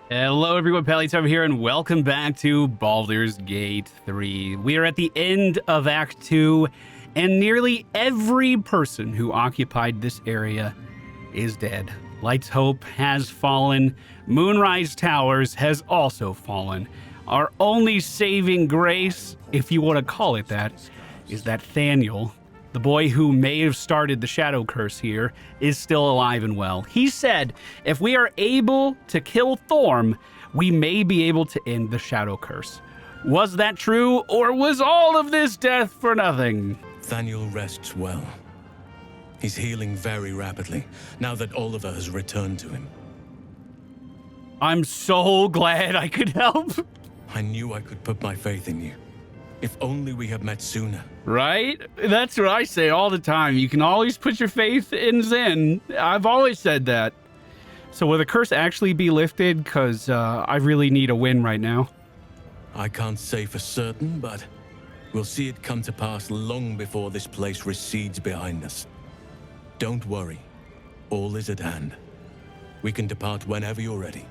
Hello everyone, PallyTime here, and welcome back to Baldur's Gate 3. We are at the end of Act 2, and nearly every person who occupied this area is dead. Light's Hope has fallen. Moonrise Towers has also fallen. Our only saving grace, if you want to call it that, is that Thaniel, the boy who may have started the shadow curse here, is still alive and well. He said, if we are able to kill Thorm, we may be able to end the shadow curse. Was that true, or was all of this death for nothing? Thaniel rests well. He's healing very rapidly, now that Oliver has returned to him. I'm so glad I could help. I knew I could put my faith in you. If only we had met sooner. Right? That's what I say all the time. You can always put your faith in Zen. I've always said that. So will the curse actually be lifted? Because I really need a win right now. I can't say for certain, but we'll see it come to pass long before this place recedes behind us. Don't worry. All is at hand. We can depart whenever you're ready.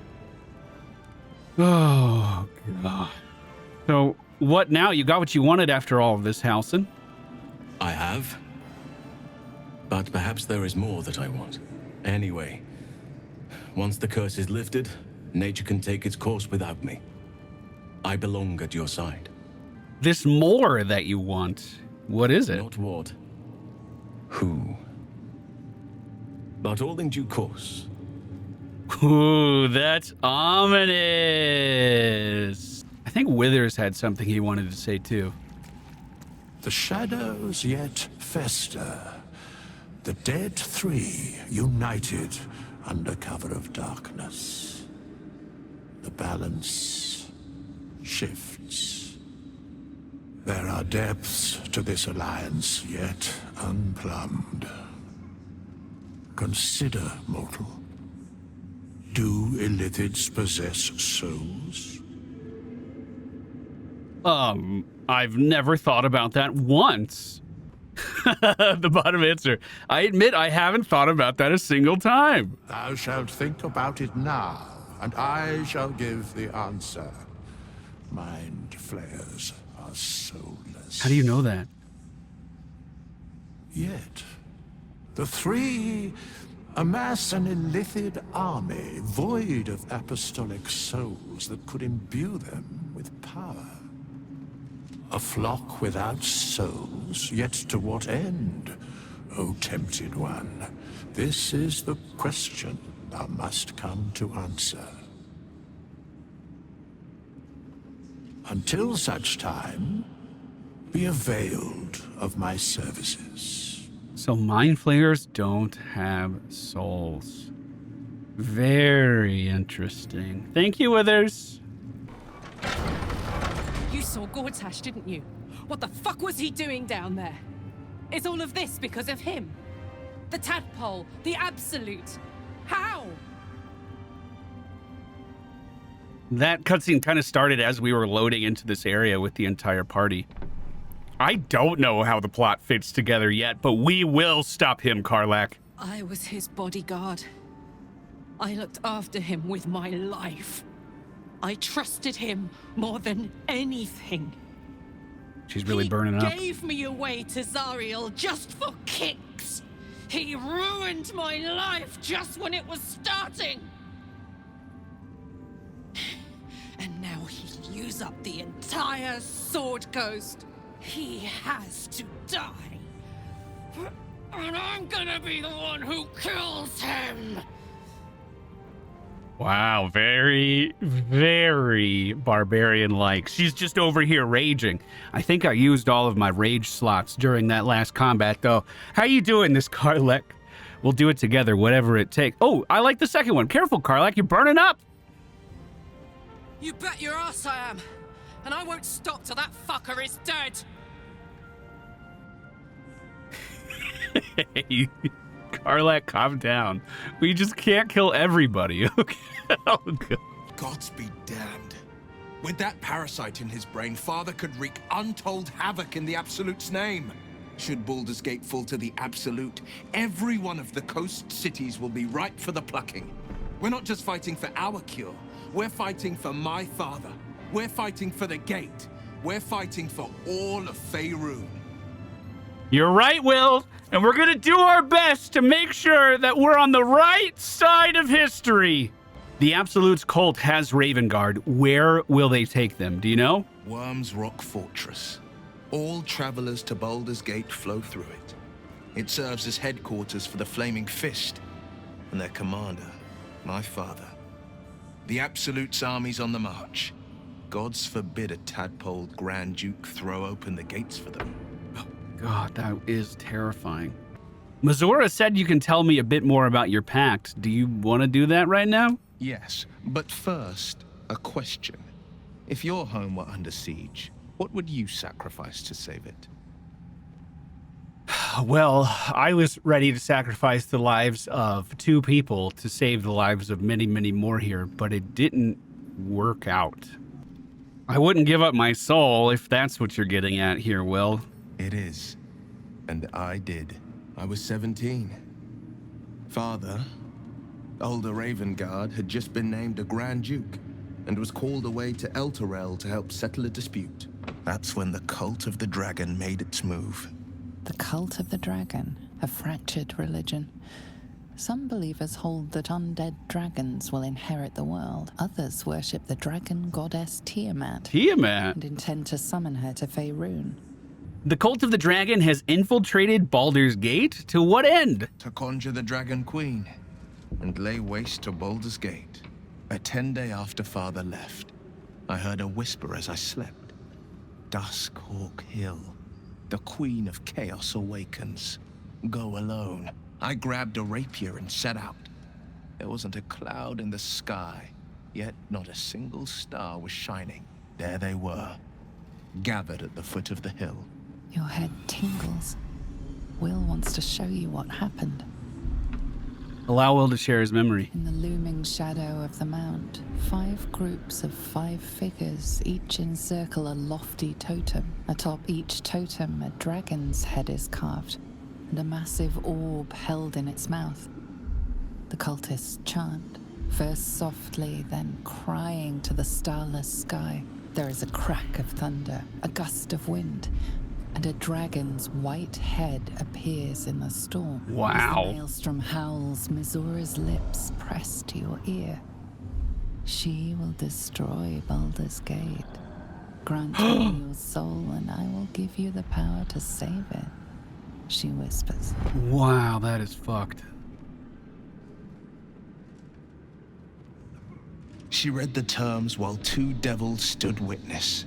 Oh, God. So, what now? You got what you wanted after all of this, Halson. I have. But perhaps there is more that I want. Anyway, once the curse is lifted, nature can take its course without me. I belong at your side. This more that you want, what is it? Not what. Who. But all in due course. Ooh, that's ominous. I think Withers had something he wanted to say too. The shadows yet fester. The dead three united under cover of darkness. The balance shifts. There are depths to this alliance yet unplumbed. Consider, mortal. Do illithids possess souls? I've never thought about that once. The bottom answer. I admit I haven't thought about that a single time. Thou shalt think about it now, and I shall give the answer. Mind flayers are soulless. How do you know that? Yet, the three amass an illithid army void of apostolic souls that could imbue them with power. A flock without souls, yet to what end, O tempted one? This is the question thou must come to answer. Until such time, be availed of my services. So mind flayers don't have souls. Very interesting. Thank you, Withers. You saw Gortash, didn't you? What the fuck was he doing down there? Is all of this because of him? The tadpole, the absolute. How? That cutscene kind of started as we were loading into this area with the entire party. I don't know how the plot fits together yet, but we will stop him, Karlach. I was his bodyguard. I looked after him with my life. I trusted him more than anything. She's really burning up. He gave me away to Zariel just for kicks. He ruined my life just when it was starting. And now he'll use up the entire Sword Coast. He has to die. And I'm gonna be the one who kills him. Wow, very, very barbarian-like. She's just over here raging. I think I used all of my rage slots during that last combat, though. How you doing this, Karlach? We'll do it together, whatever it takes. Oh, I like the second one. Careful, Karlach, you're burning up. You bet your ass I am. And I won't stop till that fucker is dead. Hey, Karlach, calm down. We just can't kill everybody, okay? Oh, God. Gods be damned. With that parasite in his brain, Father could wreak untold havoc in the Absolute's name. Should Baldur's Gate fall to the Absolute, every one of the coast cities will be ripe for the plucking. We're not just fighting for our cure, We're fighting for my father. We're fighting for the gate. We're fighting for all of Faerun. You're right, Will. And we're going to do our best to make sure that we're on the right side of history. The Absolute's cult has Ravengard. Where will they take them? Do you know? Worm's Rock Fortress. All travelers to Baldur's Gate flow through it. It serves as headquarters for the Flaming Fist and their commander, my father. The Absolute's army's on the march. Gods forbid a tadpole Grand Duke throw open the gates for them. God, that is terrifying. Mizora said you can tell me a bit more about your pact. Do you want to do that right now? Yes, but first, a question. If your home were under siege, what would you sacrifice to save it? Well, I was ready to sacrifice the lives of 2 people to save the lives of many, many more here, but it didn't work out. I wouldn't give up my soul if that's what you're getting at here, Will. It is. And I did. I was 17. Father, older Ravengard, had just been named a Grand Duke and was called away to Elturel to help settle a dispute. That's when the Cult of the Dragon made its move. The Cult of the Dragon, a fractured religion. Some believers hold that undead dragons will inherit the world. Others worship the dragon goddess Tiamat. Tiamat? And intend to summon her to Faerun. The Cult of the Dragon has infiltrated Baldur's Gate? To what end? To conjure the Dragon Queen and lay waste to Baldur's Gate. A 10-day after Father left, I heard a whisper as I slept. Duskhawk Hill. The Queen of Chaos awakens. Go alone. I grabbed a rapier and set out. There wasn't a cloud in the sky, yet not a single star was shining. There they were, gathered at the foot of the hill. Your head tingles. Will wants to show you what happened. Allow Will to share his memory. In the looming shadow of the mount, 5 groups of 5 figures each encircle a lofty totem. Atop each totem, a dragon's head is carved, and a massive orb held in its mouth. The cultists chant, first softly, then crying to the starless sky. There is a crack of thunder, a gust of wind, and a dragon's white head appears in the storm. Wow. As the maelstrom howls, Mizora's lips press to your ear. She will destroy Baldur's Gate. Grant me your soul, and I will give you the power to save it, she whispers. Wow, that is fucked. She read the terms while 2 devils stood witness,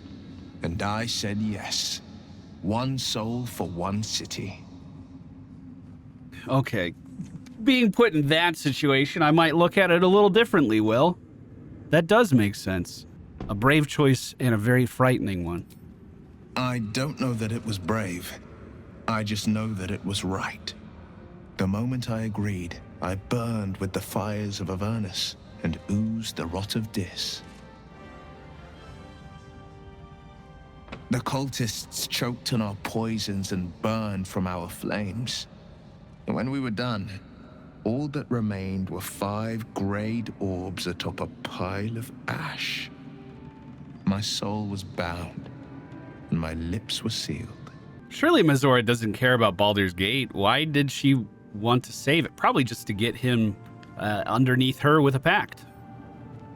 and I said yes. 1 soul for 1 city. Okay. Being put in that situation, I might look at it a little differently, Will. That does make sense. A brave choice and a very frightening one. I don't know that it was brave. I just know that it was right. The moment I agreed, I burned with the fires of Avernus and oozed the rot of Dis. The cultists choked on our poisons and burned from our flames. And when we were done, all that remained were 5 grayed orbs atop a pile of ash. My soul was bound, and my lips were sealed. Surely Mizora doesn't care about Baldur's Gate. Why did she want to save it? Probably just to get him underneath her with a pact.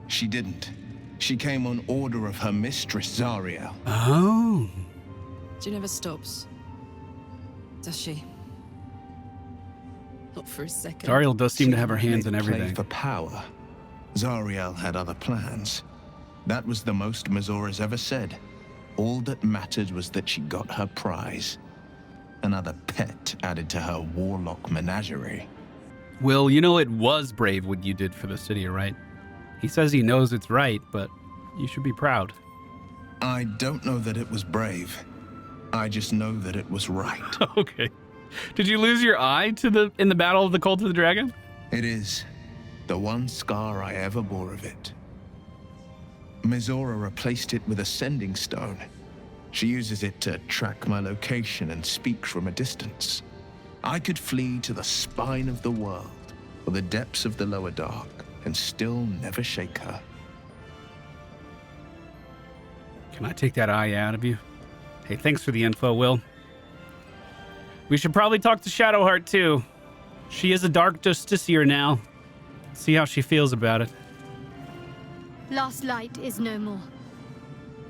She didn't. She came on order of her mistress, Zariel. Oh. She never stops. Does she? Not for a second. Zariel does seem to have her hands in They played everything. for power. Zariel had other plans. That was the most Mizora's ever said. All that mattered was that she got her prize. Another pet added to her warlock menagerie. Will, you know it was brave what you did for the city, right? He says he knows it's right, but you should be proud. I don't know that it was brave. I just know that it was right. Okay. Did you lose your eye in the battle of the Cult of the Dragon? It is. The one scar I ever bore of it. Mizora replaced it with a sending stone. She uses it to track my location and speak from a distance. I could flee to the spine of the world, or the depths of the lower dark, and still never shake her. Can I take that eye out of you? Hey, thanks for the info, Will. We should probably talk to Shadowheart, too. She is a Dark Justiciar now. See how she feels about it. Last light is no more.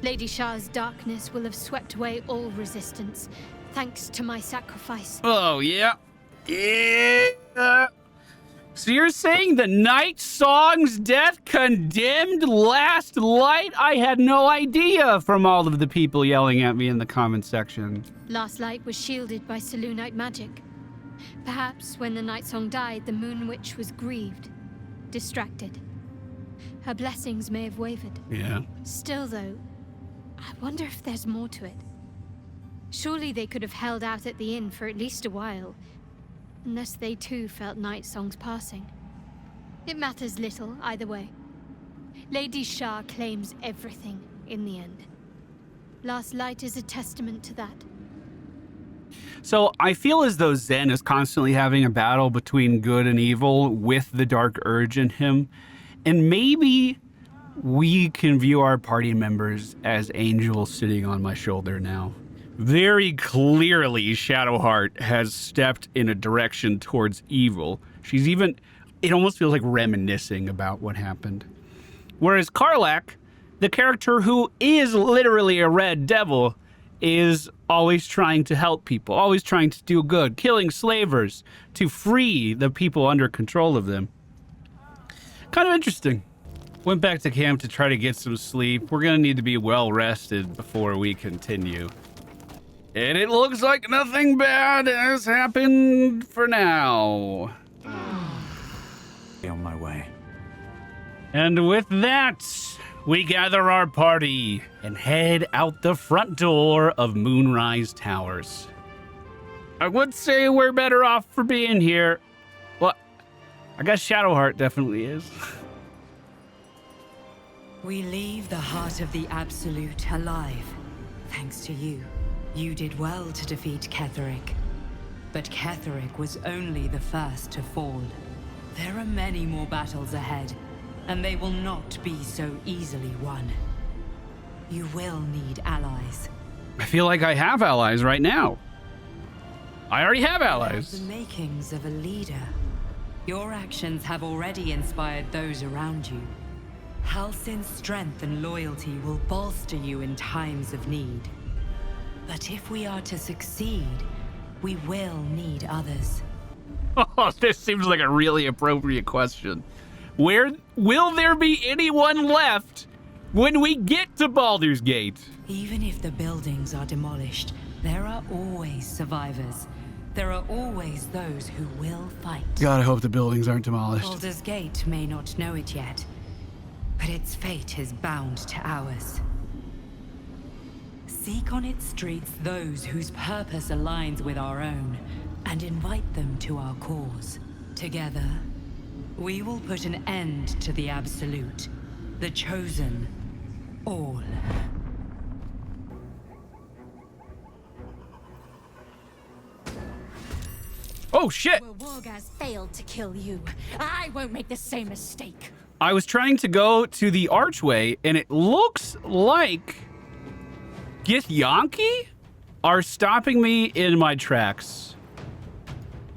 Lady Shah's darkness will have swept away all resistance, thanks to my sacrifice. Oh, yeah. Yeah. So you're saying the Night Song's death condemned Last Light? I had no idea from all of the people yelling at me in the comment section. Last light was shielded by Selûnite magic. Perhaps when the Night Song died, the Moon Witch was grieved, distracted. Her blessings may have wavered. Yeah. Still, though, I wonder if there's more to it. Surely they could have held out at the inn for at least a while, unless they too felt Night Song's passing. It matters little either way. Lady Shah claims everything in the end. Last light is a testament to that. So I feel as though Zen is constantly having a battle between good and evil with the dark urge in him. And maybe we can view our party members as angels sitting on my shoulder now. Very clearly, Shadowheart has stepped in a direction towards evil. She's even, it almost feels like reminiscing about what happened. Whereas Karlach, the character who is literally a red devil, is always trying to help people, always trying to do good, killing slavers to free the people under control of them. Kind of interesting. Went back to camp to try to get some sleep. We're gonna need to be well rested before we continue. And it looks like nothing bad has happened for now. On my way. And with that, we gather our party and head out the front door of Moonrise Towers. I would say we're better off for being here. Well, I guess Shadowheart definitely is. We leave the heart of the Absolute alive, thanks to you. You did well to defeat Ketheric. But Ketheric was only the first to fall. There are many more battles ahead, and they will not be so easily won. You will need allies. I feel like I have allies right now. I already have allies. The makings of a leader. Your actions have already inspired those around you. Halsin's strength and loyalty will bolster you in times of need. But if we are to succeed, we will need others. Oh, this seems like a really appropriate question. Where will there be anyone left when we get to Baldur's Gate? Even if the buildings are demolished, there are always survivors. There are always those who will fight. God, I hope the buildings aren't demolished. Baldur's Gate may not know it yet, but its fate is bound to ours. Seek on its streets those whose purpose aligns with our own, and invite them to our cause. Together, we will put an end to the Absolute, the Chosen, all. Oh, shit! Well, Wargaz failed to kill you. I won't make the same mistake. I was trying to go to the archway, and it looks like Githyanki are stopping me in my tracks.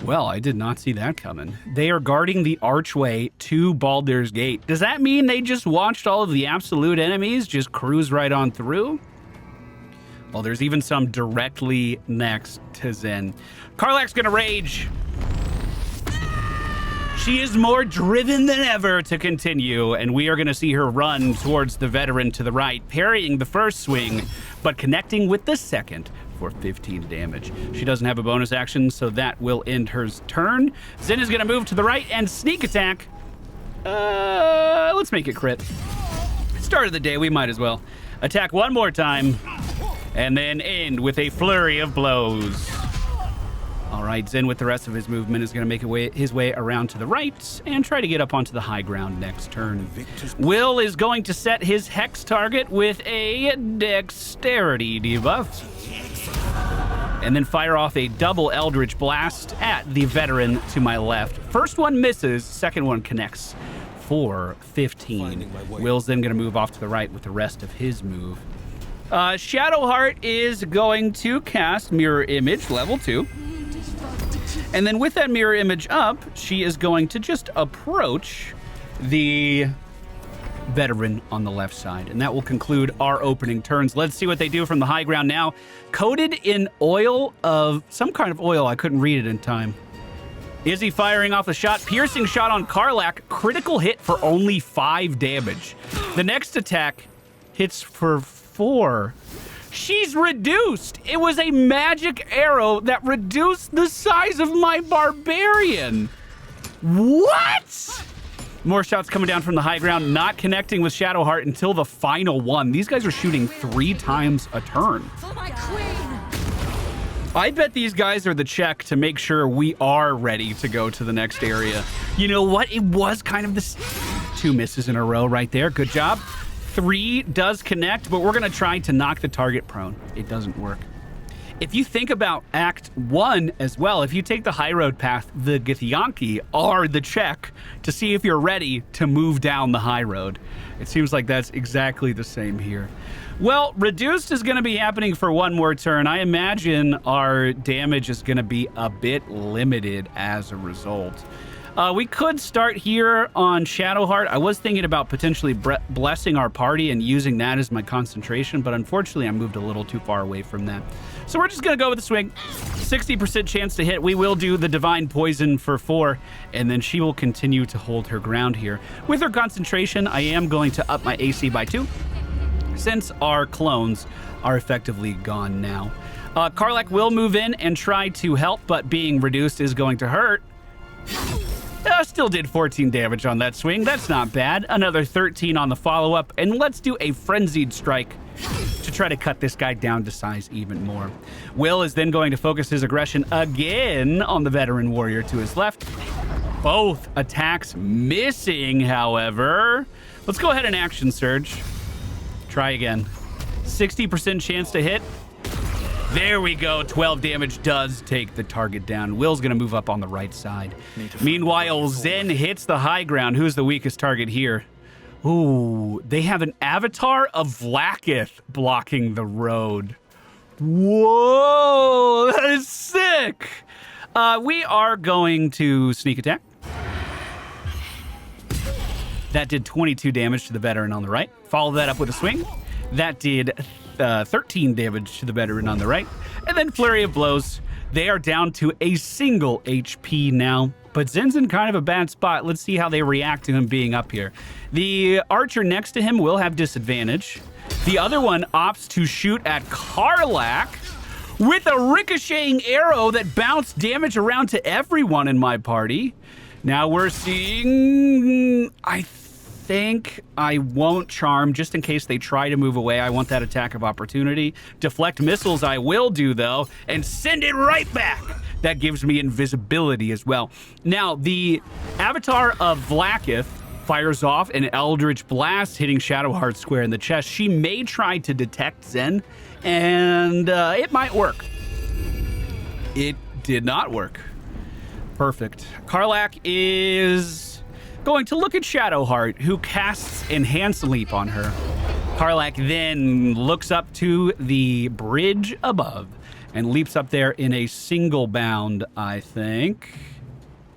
Well, I did not see that coming. They are guarding the archway to Baldur's Gate. Does that mean they just watched all of the Absolute enemies just cruise right on through? Well, there's even some directly next to Zen. Karlach's gonna rage. She is more driven than ever to continue, and we are going to see her run towards the veteran to the right, parrying the first swing, but connecting with the second for 15 damage. She doesn't have a bonus action, so that will end her turn. Zen is going to move to the right and sneak attack. Let's make it crit. Start of the day, we might as well. Attack one more time, and then end with a flurry of blows. All right, Zen with the rest of his movement is going to make his way around to the right and try to get up onto the high ground next turn. Will is going to set his hex target with a dexterity debuff. And then fire off a double Eldritch Blast at the veteran to my left. First one misses, second one connects for 15. Will's then going to move off to the right with the rest of his move. Shadowheart is going to cast Mirror Image, level 2. And then with that Mirror Image up, she is going to just approach the veteran on the left side. And that will conclude our opening turns. Let's see what they do from the high ground now. Coated in oil of some kind of oil. I couldn't read it in time. Izzy firing off a shot. Piercing shot on Karlach. Critical hit for only 5 damage. The next attack hits for 4. She's reduced. It was a magic arrow that reduced the size of my barbarian. What? More shots coming down from the high ground, not connecting with Shadowheart until the final one. These guys are shooting 3 times a turn. For my queen! I bet these guys are the check to make sure we are ready to go to the next area. You know what? It was kind of this 2 misses in a row right there. Good job. 3 does connect, but we're going to try to knock the target prone. It doesn't work. If you think about Act 1 as well, if you take the high road path, the Githyanki are the check to see if you're ready to move down the high road. It seems like that's exactly the same here. Well, reduced is going to be happening for 1 more turn. I imagine our damage is going to be a bit limited as a result. We could start here on Shadowheart. I was thinking about potentially blessing our party and using that as my concentration, but unfortunately I moved a little too far away from that. So we're just going to go with the swing. 60% chance to hit. We will do the Divine Poison for 4, and then she will continue to hold her ground here. With her concentration, I am going to up my AC by 2, since our clones are effectively gone now. Karlach will move in and try to help, but being reduced is going to hurt. Still did 14 damage on that swing. That's not bad. Another 13 on the follow-up. And let's do a Frenzied Strike to try to cut this guy down to size even more. Will is then going to focus his aggression again on the veteran warrior to his left. Both attacks missing, however. Let's go ahead and action surge. Try again. 60% chance to hit. There we go. 12 damage does take the target down. Will's going to move up on the right side. Meanwhile, Zen hits the high ground. Who's the weakest target here? Ooh, they have an avatar of Vlaakith blocking the road. Whoa, that is sick. We are going to sneak attack. That did 22 damage to the veteran on the right. Follow that up with a swing. That did 13 damage to the veteran on the right. And then Flurry of Blows. They are down to a single HP now. But Zen's in kind of a bad spot. Let's see how they react to him being up here. The archer next to him will have disadvantage. The other one opts to shoot at Karlach with a ricocheting arrow that bounced damage around to everyone in my party. Now we're seeing... I think I won't charm just in case they try to move away. I want that attack of opportunity. Deflect missiles I will do, though, and send it right back. That gives me invisibility as well. Now, the avatar of Vlaakith fires off an Eldritch Blast, hitting Shadowheart square in the chest. She may try to detect Zen, and it might work. It did not work. Perfect. Karlach is going to look at Shadowheart, who casts Enhance Leap on her. Karlach then looks up to the bridge above and leaps up there in a single bound, I think.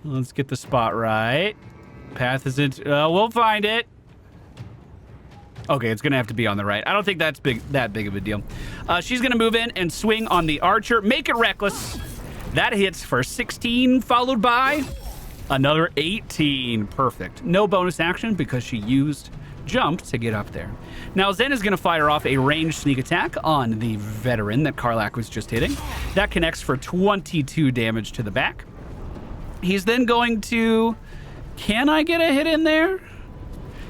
Let's get the spot right. Path isn't... we'll find it. Okay, it's going to have to be on the right. I don't think that's that big of a deal. She's going to move in and swing on the archer. Make it reckless. That hits for 16, followed by another 18. Perfect. No bonus action because she used jump to get up there. Now, Zen is going to fire off a ranged sneak attack on the veteran that Karlach was just hitting. That connects for 22 damage to the back. He's then going to... Can I get a hit in there?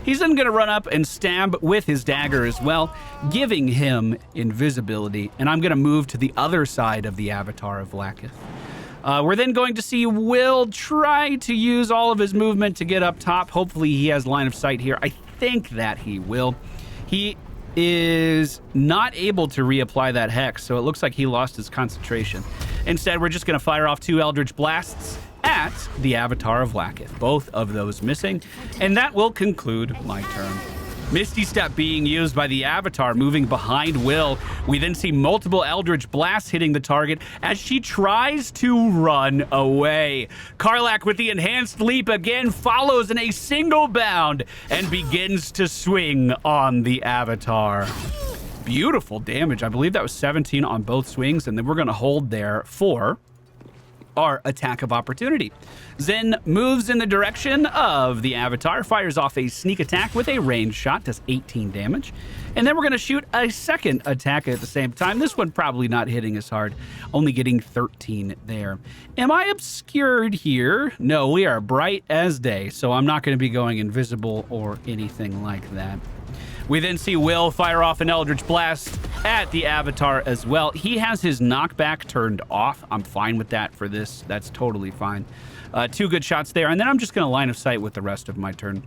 He's then going to run up and stab with his dagger as well, giving him invisibility. And I'm going to move to the other side of the avatar of Vlaakith. We're then going to see Will try to use all of his movement to get up top. Hopefully he has line of sight here. I think that he will. He is not able to reapply that hex, so it looks like he lost his concentration. Instead, we're just going to fire off 2 Eldritch Blasts at the avatar of Vlaakith. Both of those missing. And that will conclude my turn. Misty Step being used by the Avatar, moving behind Will. We then see multiple Eldritch Blasts hitting the target as she tries to run away. Karlach with the enhanced leap again follows in a single bound and begins to swing on the Avatar. Beautiful damage. I believe that was 17 on both swings, and then we're going to hold there for our attack of opportunity. Zen moves in the direction of the Avatar, fires off a sneak attack with a ranged shot, does 18 damage. And then we're going to shoot a second attack at the same time. This one probably not hitting as hard, only getting 13 there. Am I obscured here? No, we are bright as day, so I'm not going to be going invisible or anything like that. We then see Will fire off an Eldritch Blast at the Avatar as well. He has his knockback turned off. I'm fine with that for this. That's totally fine. 2 good shots there, and then I'm just going to line of sight with the rest of my turn.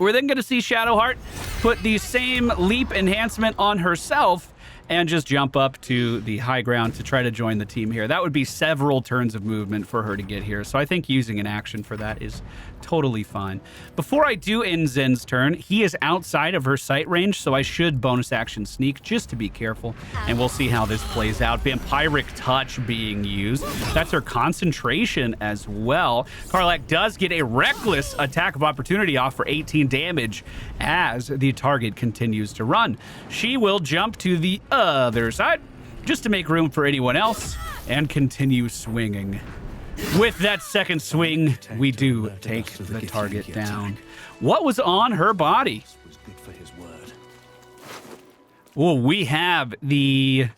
We're then going to see Shadowheart put the same leap enhancement on herself and just jump up to the high ground to try to join the team here. That would be several turns of movement for her to get here, so I think using an action for that is totally fine. Before I do end Zen's turn, he is outside of her sight range, so I should bonus action sneak just to be careful, and we'll see how this plays out. Vampiric Touch being used. That's her concentration as well. Karlach does get a reckless attack of opportunity off for 18 damage as the target continues to run. She will jump to the other side just to make room for anyone else and continue swinging. With that second swing, we do take the target down. What was on her body? Oh, we have the...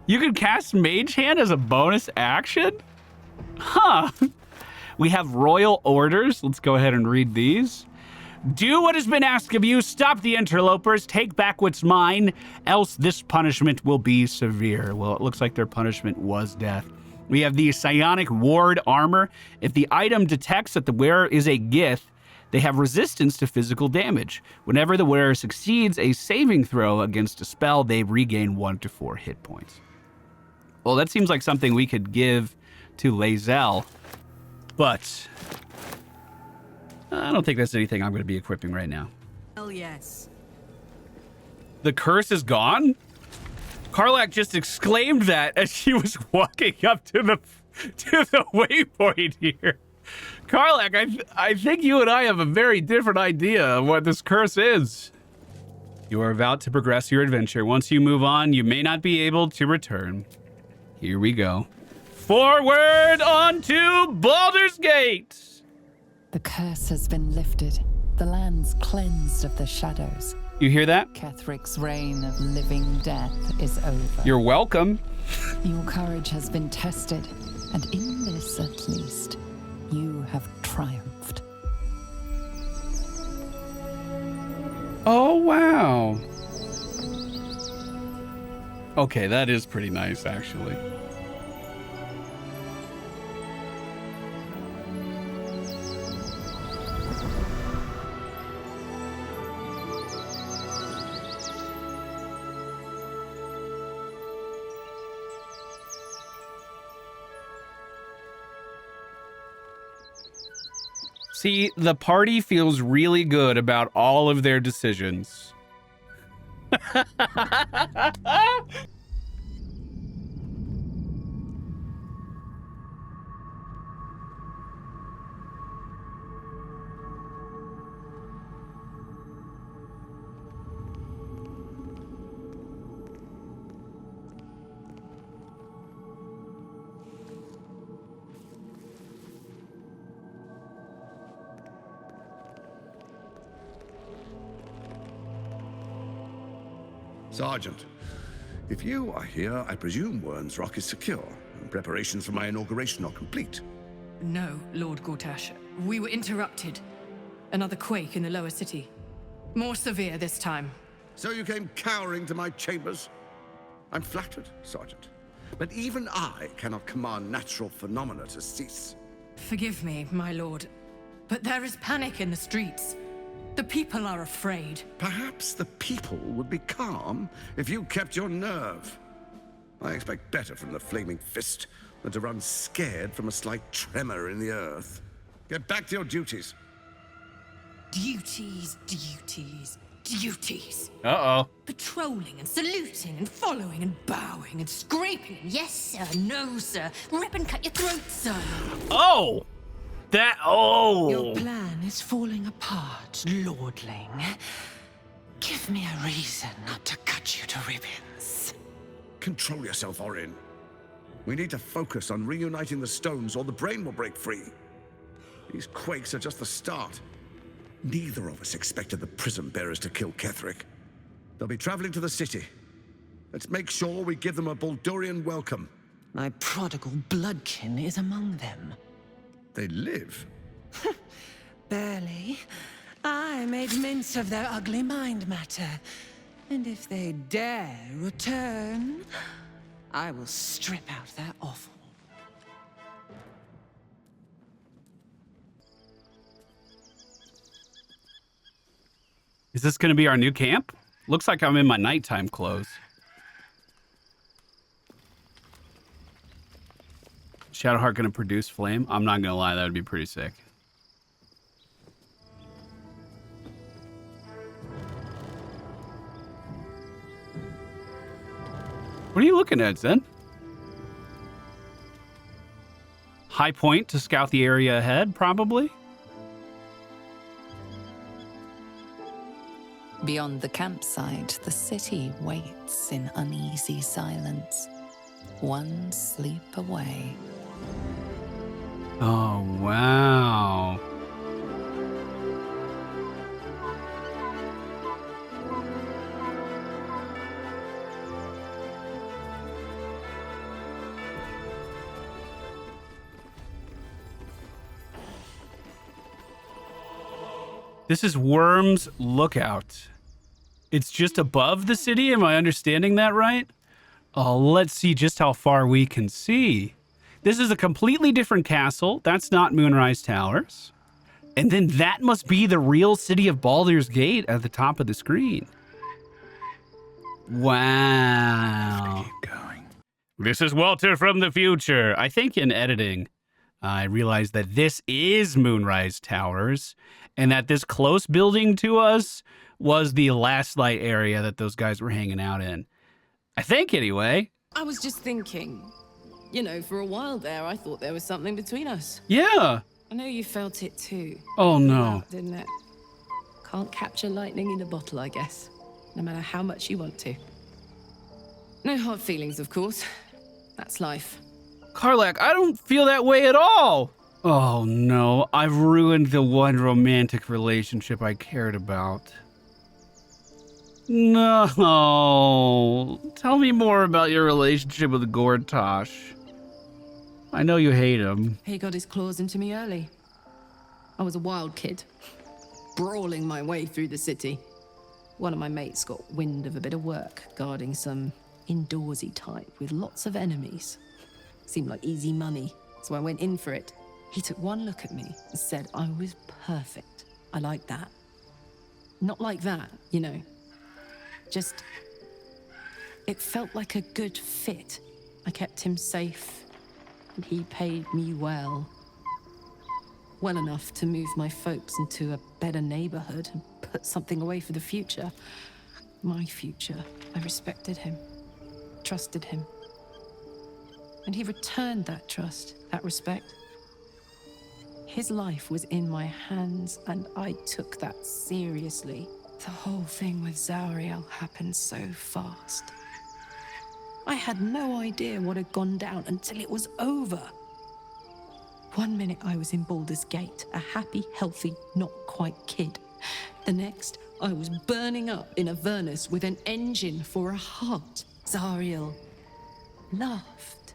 You can cast Mage Hand as a bonus action? Huh. We have Royal Orders. Let's go ahead and read these. Do what has been asked of you. Stop the interlopers. Take back what's mine. Else this punishment will be severe. Well, it looks like their punishment was death. We have the Psionic Ward Armor. If the item detects that the wearer is a Gith, they have resistance to physical damage. Whenever the wearer succeeds a saving throw against a spell, they regain 1 to 4 hit points. Well, that seems like something we could give to Lae'zel, but I don't think that's anything I'm going to be equipping right now. Hell yes. The curse is gone? Karlach just exclaimed that as she was walking up to the waypoint here. Karlach, I think you and I have a very different idea of what this curse is. You are about to progress your adventure. Once you move on, you may not be able to return. Here we go. Forward onto Baldur's Gate! The curse has been lifted. The land's cleansed of the shadows. You hear that? Kethric's reign of living death is over. You're welcome. Your courage has been tested, and in this at least, you have triumphed. Oh, wow. Okay, that is pretty nice, actually. See, the party feels really good about all of their decisions. Sergeant, if you are here, I presume Wern's Rock is secure, and preparations for my inauguration are complete. No, Lord Gortash. We were interrupted. Another quake in the lower city. More severe this time. So you came cowering to my chambers? I'm flattered, Sergeant. But even I cannot command natural phenomena to cease. Forgive me, my lord, but there is panic in the streets. The people are afraid. Perhaps the people would be calm if you kept your nerve. I expect better from the Flaming Fist than to run scared from a slight tremor in the earth. Get back to your duties. Duties, duties, duties. Uh-oh. Patrolling and saluting and following and bowing and scraping. Yes, sir. No, sir. Rip and cut your throat, sir. Oh! Your plan is falling apart, lordling. Give me a reason not to cut you to ribbons. Control yourself, Orin. We need to focus on reuniting the stones or the brain will break free. These quakes are just the start. Neither of us expected the prism bearers to kill Ketheric. They'll be traveling to the city. Let's make sure we give them a Baldurian welcome. My prodigal bloodkin is among them. They live. Barely. I made mince of their ugly mind matter. And if they dare return, I will strip out their offal. Is this going to be our new camp? Looks like I'm in my nighttime clothes. Shadowheart going to produce flame? I'm not going to lie, that would be pretty sick. What are you looking at, Zen? High point to scout the area ahead, probably? Beyond the campsite, the city waits in uneasy silence, one sleep away. Oh, wow. This is Worm's Lookout. It's just above the city. Am I understanding that right? Oh, let's see just how far we can see. This is a completely different castle. That's not Moonrise Towers. And then that must be the real city of Baldur's Gate at the top of the screen. Wow. Keep going. This is Walter from the future. I think in editing, I realized that this is Moonrise Towers and that this close building to us was the last light area that those guys were hanging out in. I think, anyway. I was just thinking, you know, for a while there, I thought there was something between us. Yeah. I know you felt it too. Oh, no. Didn't it? Can't capture lightning in a bottle, I guess. No matter how much you want to. No hard feelings, of course. That's life. Karlach, I don't feel that way at all. Oh, no. I've ruined the one romantic relationship I cared about. No. Tell me more about your relationship with Gortash. I know you hate him. He got his claws into me early. I was a wild kid, brawling my way through the city. One of my mates got wind of a bit of work guarding some indoorsy type with lots of enemies. Seemed like easy money, so I went in for it. He took one look at me and said I was perfect. I like that. Not like that, you know. Just, it felt like a good fit. I kept him safe, and he paid me well. Well enough to move my folks into a better neighborhood and put something away for the future. My future. I respected him, trusted him. And he returned that trust, that respect. His life was in my hands, and I took that seriously. The whole thing with Zariel happened so fast. I had no idea what had gone down until it was over. One minute I was in Baldur's Gate, a happy, healthy, not quite kid. The next, I was burning up in Avernus with an engine for a heart. Zariel laughed.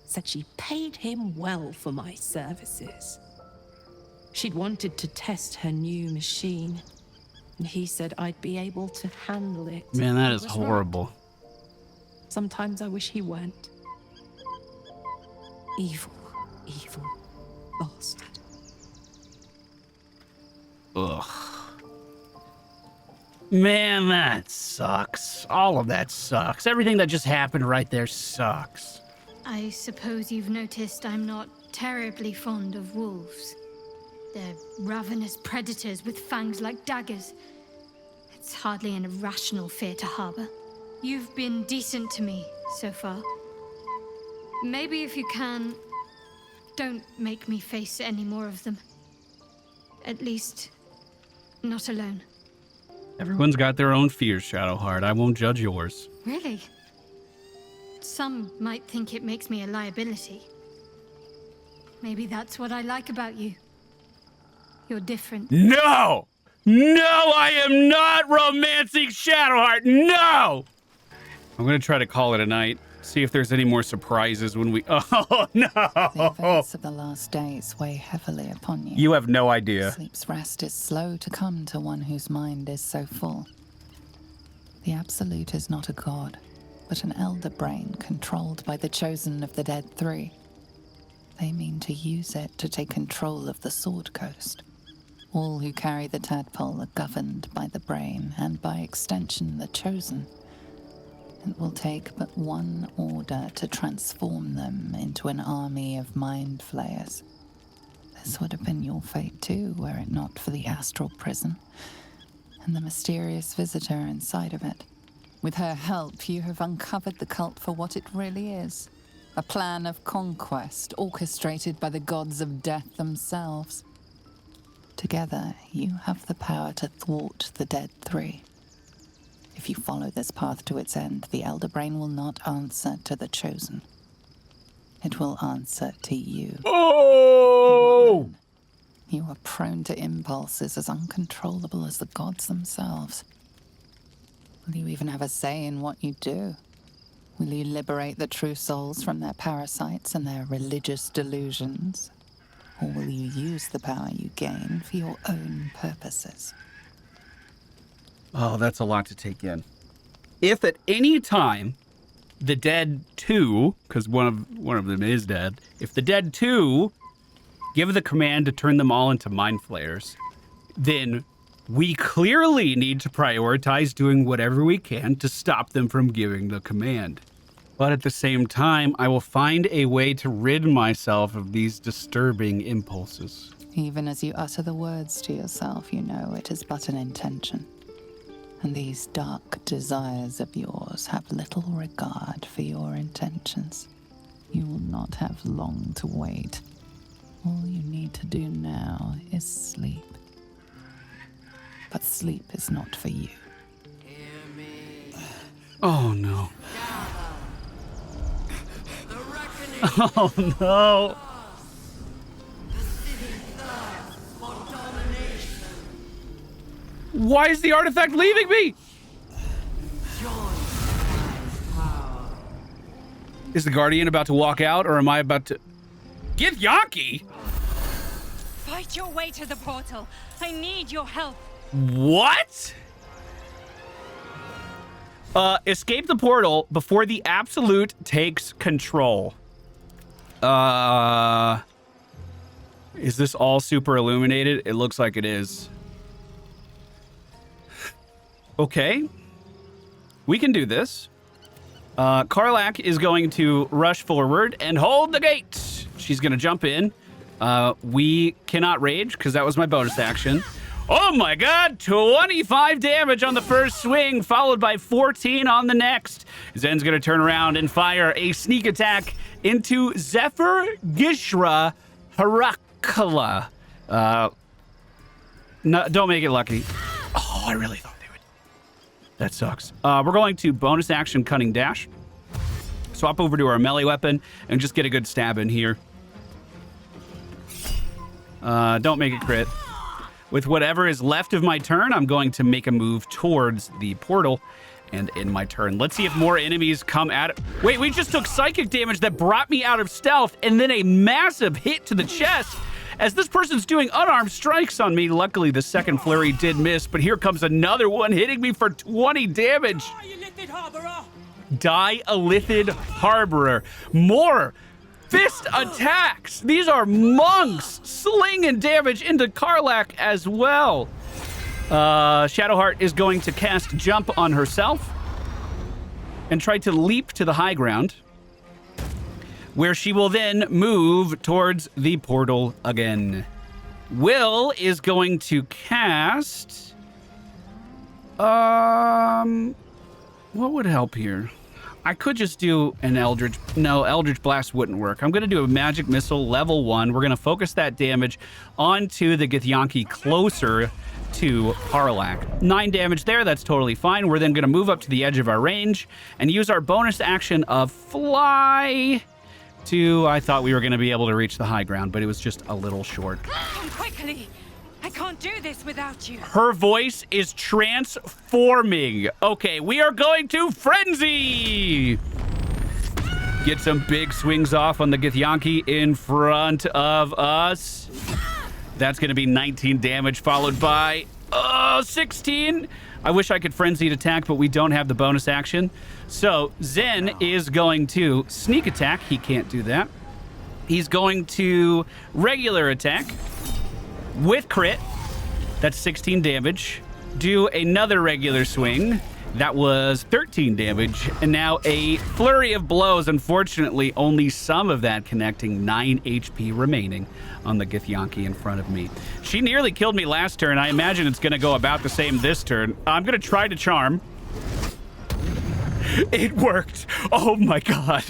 Said she paid him well for my services. She'd wanted to test her new machine, and he said I'd be able to handle it. Man, that is He was horrible. right. Sometimes I wish he weren't. Evil, evil bastard. Ugh. Man, that sucks. All of that sucks. Everything that just happened right there sucks. I suppose you've noticed I'm not terribly fond of wolves. They're ravenous predators with fangs like daggers. It's hardly an irrational fear to harbor. You've been decent to me so far. Maybe if you can, don't make me face any more of them. At least, not alone. Everyone's got their own fears, Shadowheart. I won't judge yours. Really? Some might think it makes me a liability. Maybe that's what I like about you. You're different. No! No, I am not romancing Shadowheart. No! I'm going to try to call it a night. See if there's any more surprises when we... Oh, no! The events of the last days weigh heavily upon you. You have no idea. Sleep's rest is slow to come to one whose mind is so full. The Absolute is not a god, but an elder brain controlled by the chosen of the Dead Three. They mean to use it to take control of the Sword Coast. All who carry the tadpole are governed by the brain, and by extension the chosen. It will take but one order to transform them into an army of mind flayers. This would have been your fate too, were it not for the Astral prison, and the mysterious visitor inside of it. With her help, you have uncovered the cult for what it really is. A plan of conquest orchestrated by the gods of death themselves. Together, you have the power to thwart the Dead Three. If you follow this path to its end, the Elder Brain will not answer to the Chosen. It will answer to you. Oh! You are prone to impulses as uncontrollable as the gods themselves. Will you even have a say in what you do? Will you liberate the true souls from their parasites and their religious delusions? Or will you use the power you gain for your own purposes? Oh, that's a lot to take in. If at any time the Dead Two, because one of them is dead, if the Dead Two give the command to turn them all into mind flayers, then we clearly need to prioritize doing whatever we can to stop them from giving the command. But at the same time, I will find a way to rid myself of these disturbing impulses. Even as you utter the words to yourself, you know it is but an intention. And these dark desires of yours have little regard for your intentions. You will not have long to wait. All you need to do now is sleep. But sleep is not for you. Oh, no. Oh, no. Why is the artifact leaving me? Is the Guardian about to walk out, or am I about to... Githyanki? Fight your way to the portal. I need your help. What? Escape the portal before the Absolute takes control. Is this all super illuminated? It looks like it is. Okay. We can do this. Karlak is going to rush forward and hold the gate. She's going to jump in. We cannot rage because that was my bonus action. Oh my god, 25 damage on the first swing, followed by 14 on the next. Zen's going to turn around and fire a sneak attack into Zephyr Gishra Harakala. No, don't make it lucky. Oh, I really thought they would. That sucks. We're going to bonus action Cunning Dash. Swap over to our melee weapon and just get a good stab in here. Don't make it crit. With whatever is left of my turn, I'm going to make a move towards the portal and end my turn. Let's see if more enemies come at it. Wait, we just took psychic damage that brought me out of stealth and then a massive hit to the chest as this person's doing unarmed strikes on me. Luckily, the second flurry did miss, but here comes another one hitting me for 20 damage. Die a Lithid Harborer. More fist attacks. These are monks slinging damage into Karlak as well. Shadowheart is going to cast Jump on herself and try to leap to the high ground, where she will then move towards the portal again. Will is going to cast... what would help here? I could just do an Eldritch... No, Eldritch Blast wouldn't work. I'm going to do a Magic Missile level 1. We're going to focus that damage onto the Githyanki closer to Karlach. 9 damage there, that's totally fine. We're then going to move up to the edge of our range and use our bonus action of Fly to... I thought we were going to be able to reach the high ground, but it was just a little short. Come quickly! I can't do this without you. Her voice is transforming. Okay, we are going to Frenzy! Get some big swings off on the Githyanki in front of us. That's going to be 19 damage, followed by 16. I wish I could Frenzied attack, but we don't have the bonus action. So Zen is going to sneak attack. He can't do that. He's going to regular attack with crit. That's 16 damage. Do another regular swing. That was 13 damage. And now a flurry of blows. Unfortunately, only some of that connecting. 9 HP remaining on the Githyanki in front of me. She nearly killed me last turn. I imagine it's going to go about the same this turn. I'm going to try to charm. It worked. Oh my god.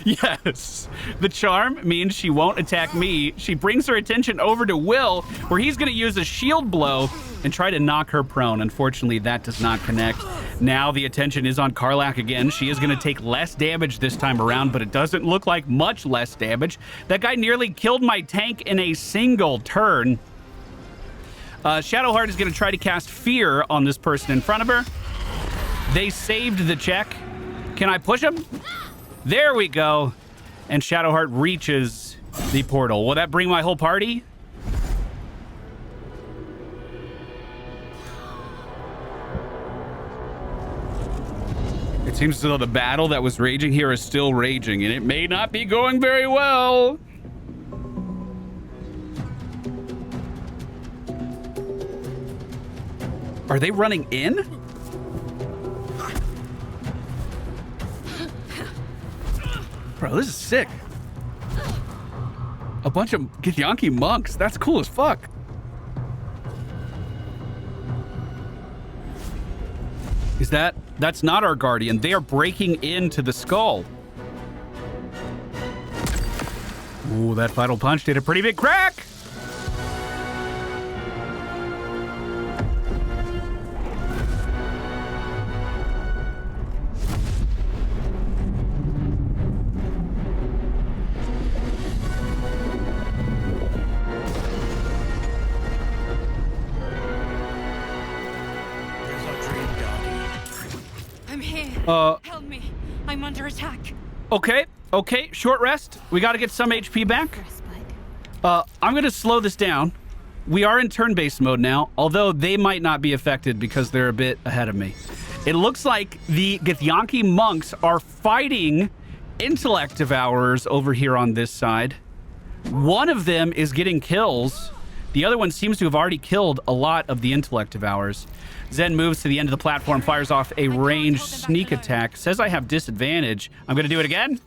Yes. The charm means she won't attack me. She brings her attention over to Will, where he's going to use a shield blow and try to knock her prone. Unfortunately, that does not connect. Now the attention is on Karlach again. She is going to take less damage this time around, but it doesn't look like much less damage. That guy nearly killed my tank in a single turn. Shadowheart is going to try to cast Fear on this person in front of her. They saved the check. Can I push him? There we go. And Shadowheart reaches the portal. Will that bring my whole party? It seems as though the battle that was raging here is still raging, and it may not be going very well. Are they running in? Bro, this is sick. A bunch of Githyanki monks. That's cool as fuck. Is that... That's not our guardian. They are breaking into the skull. Ooh, that final punch did a pretty big crack. Help me. I'm under attack. Okay, short rest. We got to get some HP back. I'm going to slow this down. We are in turn-based mode now, although they might not be affected because they're a bit ahead of me. It looks like the Githyanki monks are fighting intellect devourers over here on this side. One of them is getting kills. The other one seems to have already killed a lot of the intellect devourers. Zen moves to the end of the platform, fires off a ranged sneak attack. Says I have disadvantage. I'm going to do it again.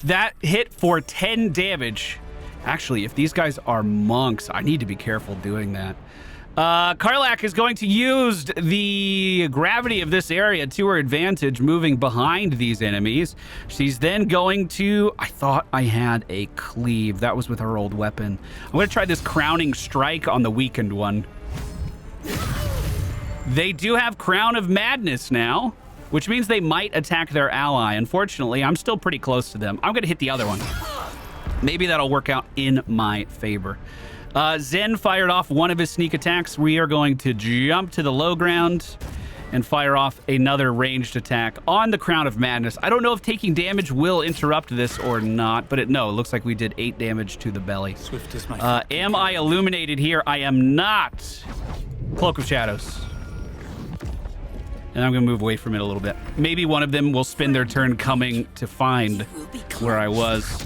That hit for 10 damage. Actually, if these guys are monks, I need to be careful doing that. Karlach is going to use the gravity of this area to her advantage, moving behind these enemies. She's then going to... I thought I had a cleave. That was with her old weapon. I'm going to try this crowning strike on the weakened one. They do have Crown of Madness now, which means they might attack their ally. Unfortunately, I'm still pretty close to them. I'm going to hit the other one. Maybe that'll work out in my favor. Zen fired off one of his sneak attacks. We are going to jump to the low ground and fire off another ranged attack on the Crown of Madness. I don't know if taking damage will interrupt this or not, but it looks like we did 8 damage to the belly. Swift as my am I illuminated here? I am not. Cloak of Shadows. And I'm going to move away from it a little bit. Maybe one of them will spend their turn coming to find where I was.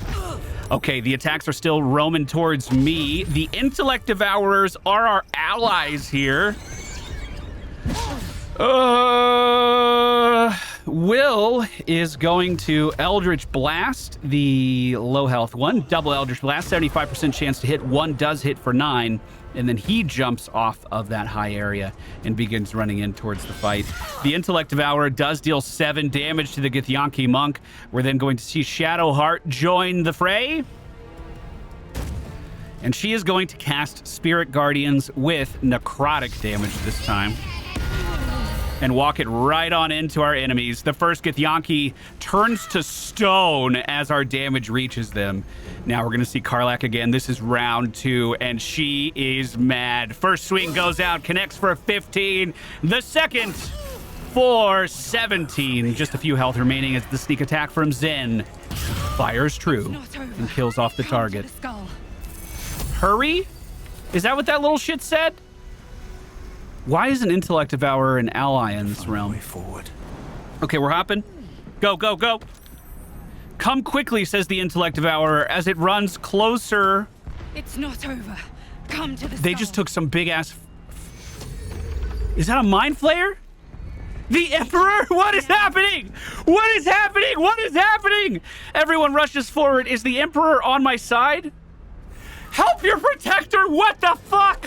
Okay, the attacks are still roaming towards me. The Intellect Devourers are our allies here. Will Will is going to Eldritch Blast, the low health one. Double Eldritch Blast, 75% chance to hit. One does hit for 9. And then he jumps off of that high area and begins running in towards the fight. The Intellect Devourer does deal 7 damage to the Githyanki monk. We're then going to see Shadowheart join the fray. And she is going to cast Spirit Guardians with necrotic damage this time. And walk it right on into our enemies. The first Githyanki turns to stone as our damage reaches them. Now we're going to see Karlach again. This is round 2, and she is mad. First swing goes out, connects for 15. The second for 17. Just a few health remaining as the sneak attack from Zen fires true and kills off the target. Hurry? Is that what that little shit said? Why is an Intellect Devourer an ally in this realm? Forward. Okay, we're hopping. Go, go, go. Come quickly, says the Intellect Devourer as it runs closer. It's not over. Come to the They just took some big ass... Is that a Mind Flayer? The Emperor? What is happening? What is happening? What is happening? Everyone rushes forward. Is the Emperor on my side? Help your protector! What the fuck?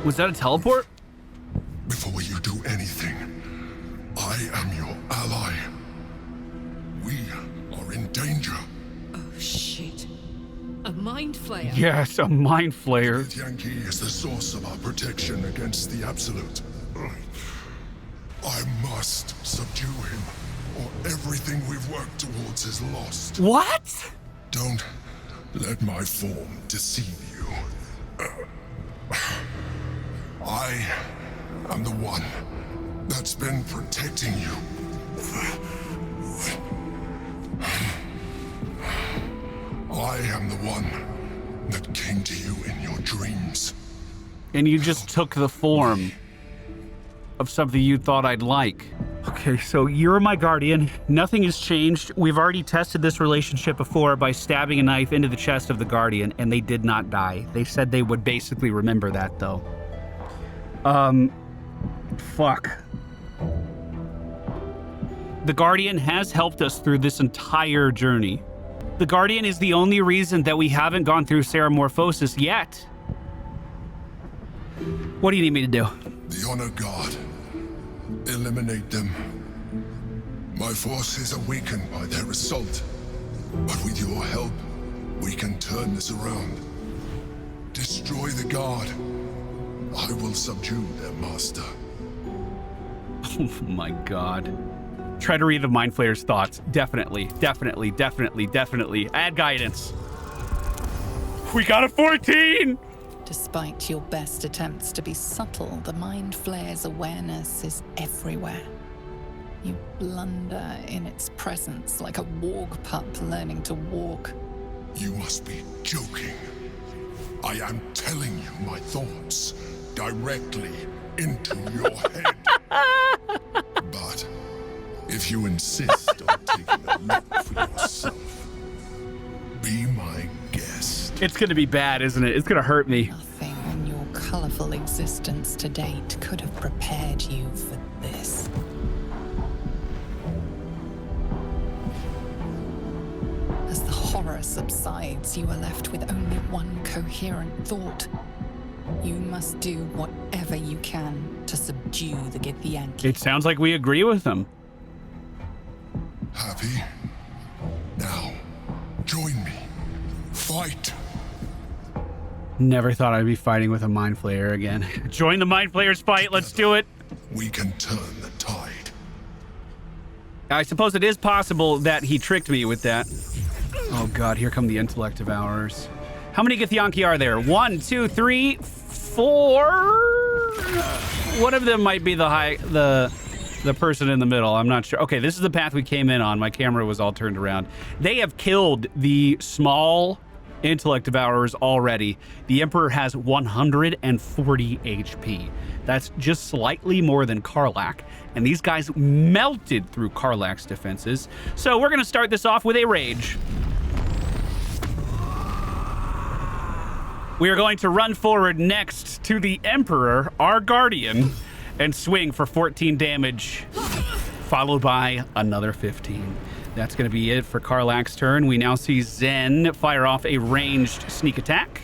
Was that a teleport? Before you do anything, I am your ally. We are in danger. Oh, shit. A mind flayer? Yes, a Mind Flayer. Githyanki is the source of our protection against the Absolute. I must subdue him, or everything we've worked towards is lost. What? Don't let my form deceive you. I am the one that's been protecting you. I am the one that came to you in your dreams. And you just took the form of something you thought I'd like. Okay, so you're my guardian. Nothing has changed. We've already tested this relationship before by stabbing a knife into the chest of the guardian, and they did not die. They said they would basically remember that, though. Fuck. The Guardian has helped us through this entire journey. The Guardian is the only reason that we haven't gone through Ceramorphosis yet. What do you need me to do? The Honor Guard. Eliminate them. My forces are weakened by their assault. But with your help, we can turn this around. Destroy the Guard. I will subdue their master. Oh my god. Try to read the Mind Flayer's thoughts. Definitely, definitely, definitely, definitely. Add guidance. We got a 14! Despite your best attempts to be subtle, the Mind Flayer's awareness is everywhere. You blunder in its presence like a warg pup learning to walk. You must be joking. I am telling you my thoughts directly into your head. But if you insist on taking a look for yourself, be my guest. It's gonna be bad, isn't it? It's gonna hurt me. Nothing in your colorful existence to date could have prepared you for this. As the horror subsides, you are left with only one coherent thought. You must do whatever you can to subdue the Githyanki. It sounds like we agree with them. Happy? Now, join me. Fight! Never thought I'd be fighting with a Mind Flayer again. Join the Mind Flayer's fight, let's do it! We can turn the tide. I suppose it is possible that he tricked me with that. Oh god, here come the intellect devourers. How many Githyanki are there? 1, 2, 3, 4. One of them might be the person in the middle. I'm not sure. Okay, this is the path we came in on. My camera was all turned around. They have killed the small intellect devourers already. The Emperor has 140 HP. That's just slightly more than Karlach. And these guys melted through Karlach's defenses. So we're going to start this off with a rage. We are going to run forward next to the Emperor, our guardian, and swing for 14 damage, followed by another 15. That's going to be it for Karlach's turn. We now see Zen fire off a ranged sneak attack.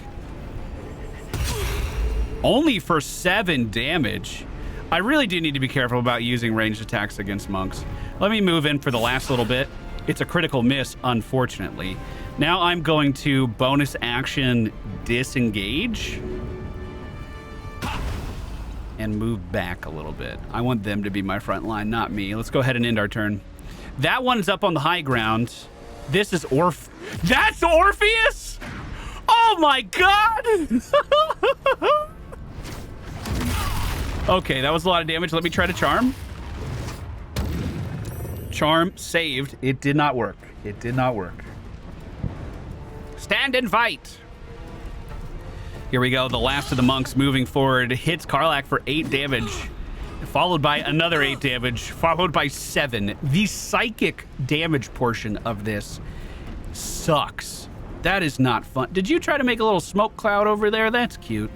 Only for 7 damage. I really do need to be careful about using ranged attacks against monks. Let me move in for the last little bit. It's a critical miss, unfortunately. Now I'm going to bonus action disengage and move back a little bit. I want them to be my front line, not me. Let's go ahead and end our turn. That one's up on the high ground. This is That's Orpheus? Oh my god! Okay, that was a lot of damage. Let me try to charm. Charm saved. It did not work. It did not work. Stand and fight. Here we go. The last of the monks moving forward hits Karlach for 8 damage, followed by another 8 damage, followed by 7. The psychic damage portion of this sucks. That is not fun. Did you try to make a little smoke cloud over there? That's cute.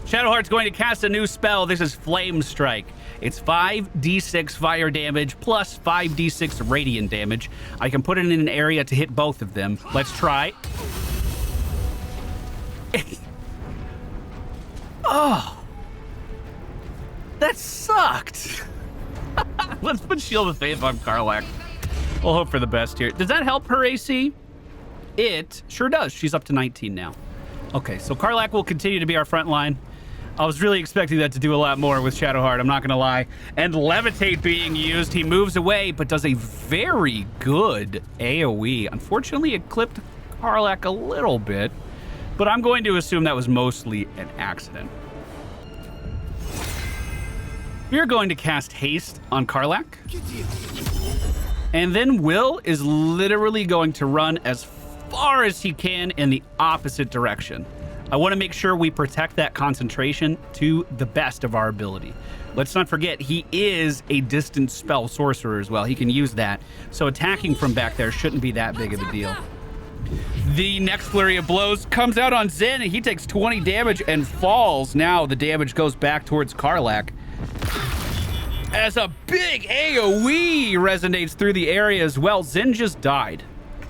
Shadowheart's going to cast a new spell. This is Flame Strike. It's 5d6 fire damage plus 5d6 radiant damage. I can put it in an area to hit both of them. Let's try. Oh. That sucked. Let's put Shield of Faith on Karlach. We'll hope for the best here. Does that help her AC? It sure does. She's up to 19 now. Okay, so Karlach will continue to be our front line. I was really expecting that to do a lot more with Shadowheart, I'm not going to lie. And Levitate being used, he moves away, but does a very good AoE. Unfortunately, it clipped Karlach a little bit, but I'm going to assume that was mostly an accident. We're going to cast Haste on Karlach. And then Will is literally going to run as far as he can in the opposite direction. I want to make sure we protect that concentration to the best of our ability. Let's not forget, he is a distant spell sorcerer as well. He can use that. So attacking from back there shouldn't be that big of a deal. The next flurry of blows comes out on Zen, and he takes 20 damage and falls. Now the damage goes back towards Karlach, as a big AoE resonates through the area as well. Zen just died.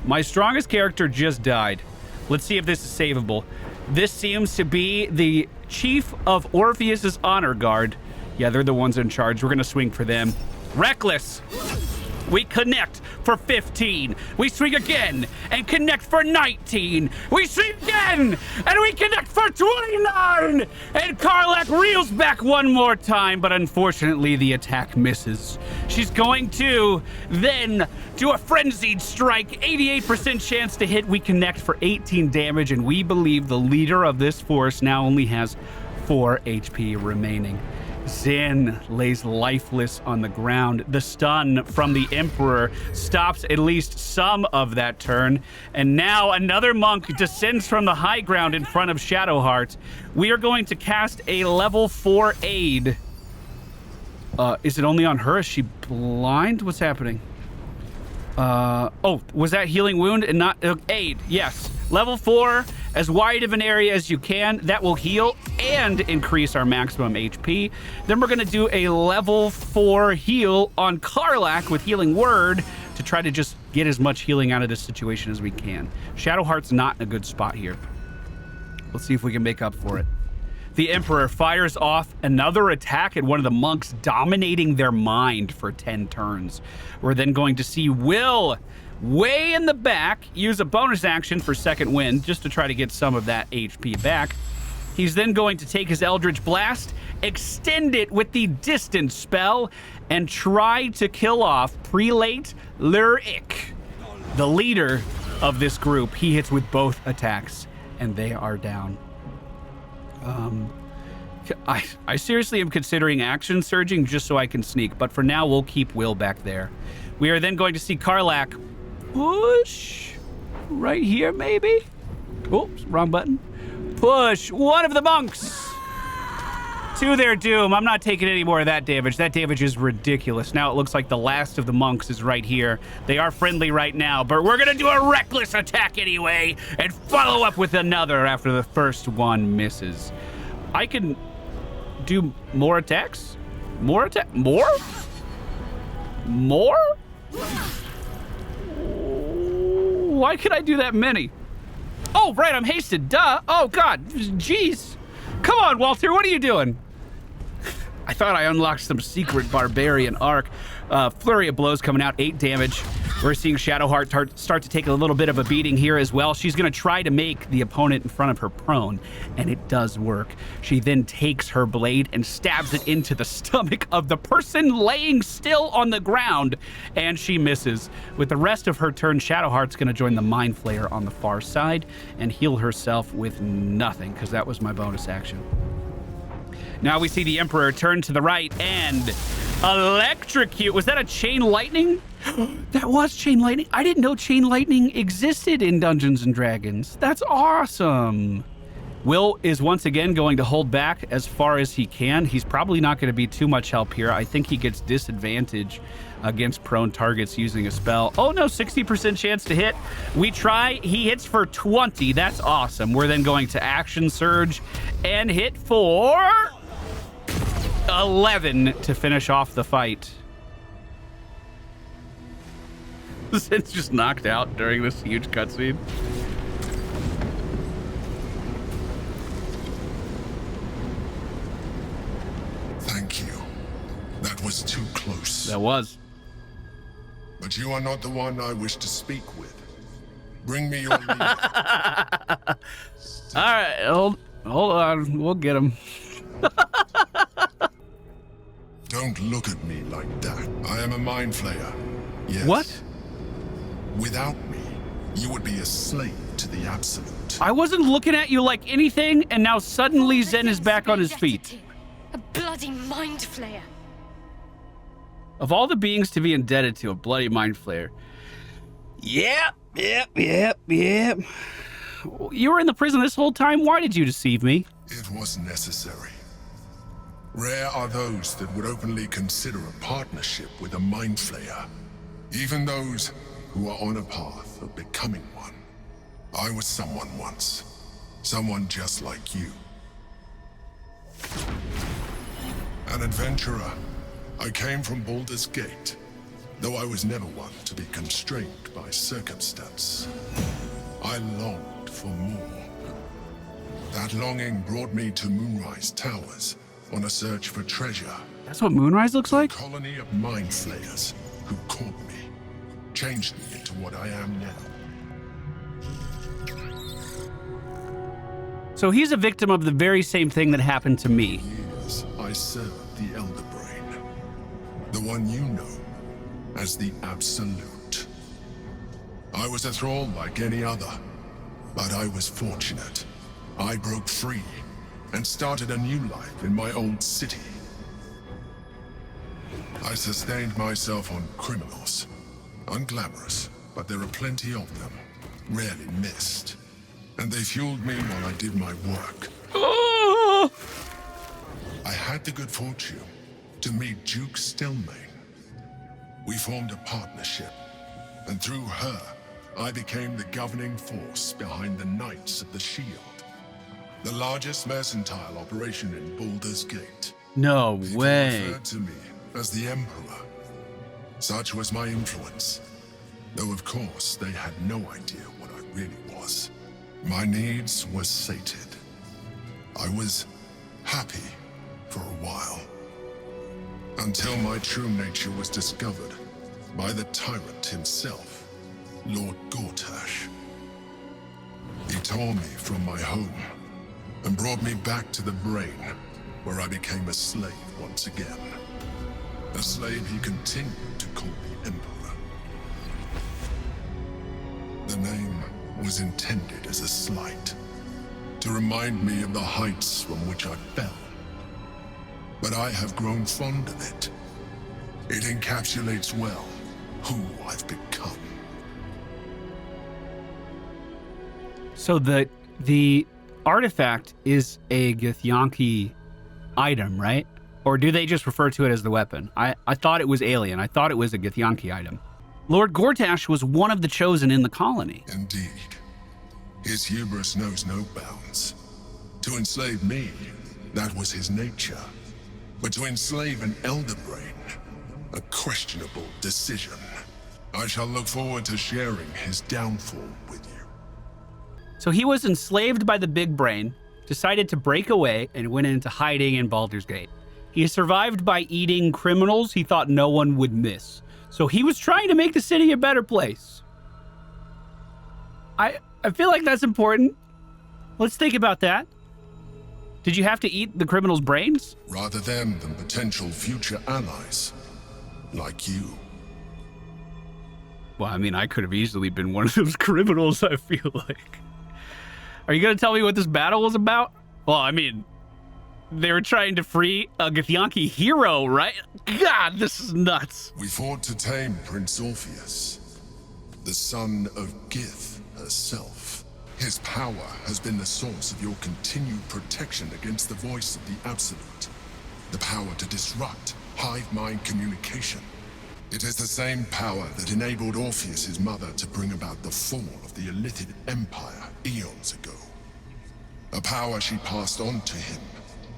My strongest character just died. Let's see if this is savable. This seems to be the chief of Orpheus's honor guard. Yeah, they're the ones in charge. We're going to swing for them. Reckless. We connect for 15. We swing again and connect for 19. We swing again and we connect for 29. And Karlach reels back one more time, but unfortunately the attack misses. She's going to then do a frenzied strike. 88% chance to hit. We connect for 18 damage, and we believe the leader of this force now only has 4 HP remaining. Zen lays lifeless on the ground. The stun from the Emperor stops at least some of that turn. And now another monk descends from the high ground in front of Shadowheart. We are going to cast a level 4 aid. Is it only on her? Is she blind? What's happening? Oh, was that healing wound and not aid? Yes. Level 4, as wide of an area as you can. That will heal and increase our maximum HP. Then we're going to do a level 4 heal on Karlach with Healing Word to try to just get as much healing out of this situation as we can. Shadowheart's not in a good spot here. Let's see if we can make up for it. The Emperor fires off another attack at one of the monks, dominating their mind for 10 turns. We're then going to see Will, way in the back, use a bonus action for Second Wind just to try to get some of that HP back. He's then going to take his Eldritch Blast, extend it with the Distance spell, and try to kill off Prelate Luric, the leader of this group. He hits with both attacks, and they are down. I seriously am considering action surging just so I can sneak, but for now we'll keep Will back there. We are then going to see Karlach push right here, maybe? Oops, wrong button. Push one of the monks to their doom. I'm not taking any more of that damage. That damage is ridiculous. Now it looks like the last of the monks is right here. They are friendly right now, but we're gonna do a reckless attack anyway and follow up with another after the first one misses. I can do more attacks? More? Why could I do that many? Oh, right, I'm hasted, duh. Oh, God, jeez. Come on, Walter, what are you doing? I thought I unlocked some secret barbarian arc. Flurry of blows coming out, 8 damage. We're seeing Shadowheart start to take a little bit of a beating here as well. She's going to try to make the opponent in front of her prone, and it does work. She then takes her blade and stabs it into the stomach of the person laying still on the ground, and she misses. With the rest of her turn, Shadowheart's going to join the Mind Flayer on the far side and heal herself with nothing, because that was my bonus action. Now we see the Emperor turn to the right and electrocute. Was that a chain lightning? That was chain lightning. I didn't know chain lightning existed in Dungeons and Dragons. That's awesome. Will is once again going to hold back as far as he can. He's probably not going to be too much help here. I think he gets disadvantage against prone targets using a spell. Oh no, 60% chance to hit. We try. He hits for 20. That's awesome. We're then going to action surge and hit for 11 to finish off the fight. Sin's just knocked out during this huge cutscene. Thank you. That was too close. That was. But you are not the one I wish to speak with. Bring me your leader. All right, hold on. We'll get him. Don't look at me like that. I am a Mind Flayer. Yes. What? Without me, you would be a slave to the Absolute. I wasn't looking at you like anything, and now suddenly Zen is back on his feet. A bloody Mind Flayer. Of all the beings to be indebted to, a bloody Mind Flayer. Yep. You were in the prison this whole time? Why did you deceive me? It was necessary. Rare are those that would openly consider a partnership with a Mind Flayer. Even those who are on a path of becoming one. I was someone once. Someone just like you. An adventurer. I came from Baldur's Gate, though I was never one to be constrained by circumstance. I longed for more. That longing brought me to Moonrise Towers on a search for treasure. That's what Moonrise looks like? A colony of Mind Flayers who caught me, changed me into what I am now. So he's a victim of the very same thing that happened to me. Years I served the Elder Brain, the one you know as the Absolute. I was a thrall like any other, but I was fortunate. I broke free and started a new life in my old city. I sustained myself on criminals. Unglamorous, but there are plenty of them, rarely missed. And they fueled me while I did my work. I had the good fortune to meet Duke Stillmain. We formed a partnership, and through her, I became the governing force behind the Knights of the Shield. The largest mercantile operation in Baldur's Gate. No way. People referred to me as the Emperor. Such was my influence. Though of course, they had no idea what I really was. My needs were sated. I was happy for a while. Until my true nature was discovered by the tyrant himself, Lord Gortash. He tore me from my home and brought me back to the Brain, where I became a slave once again. A slave he continued to call the Emperor. The name was intended as a slight, to remind me of the heights from which I fell. But I have grown fond of it. It encapsulates well who I've become. So the artifact is a Githyanki item, right? Or do they just refer to it as the weapon? I thought it was alien. I thought it was a Githyanki item. Lord Gortash was one of the chosen in the colony. Indeed. His hubris knows no bounds. To enslave me, that was his nature. But to enslave an elder brain, a questionable decision. I shall look forward to sharing his downfall with you. So he was enslaved by the big brain, decided to break away, and went into hiding in Baldur's Gate. He survived by eating criminals he thought no one would miss. So he was trying to make the city a better place. I feel like that's important. Let's think about that. Did you have to eat the criminals' brains? Rather them than potential future allies, like you. Well, I mean, I could have easily been one of those criminals, I feel like. Are you going to tell me what this battle was about? Well, I mean, they were trying to free a Githyanki hero, right? God, this is nuts. We fought to tame Prince Orpheus, the son of Gith herself. His power has been the source of your continued protection against the voice of the Absolute. The power to disrupt hive mind communication. It is the same power that enabled Orpheus's mother to bring about the fall of the Illithid Empire eons ago. A power she passed on to him,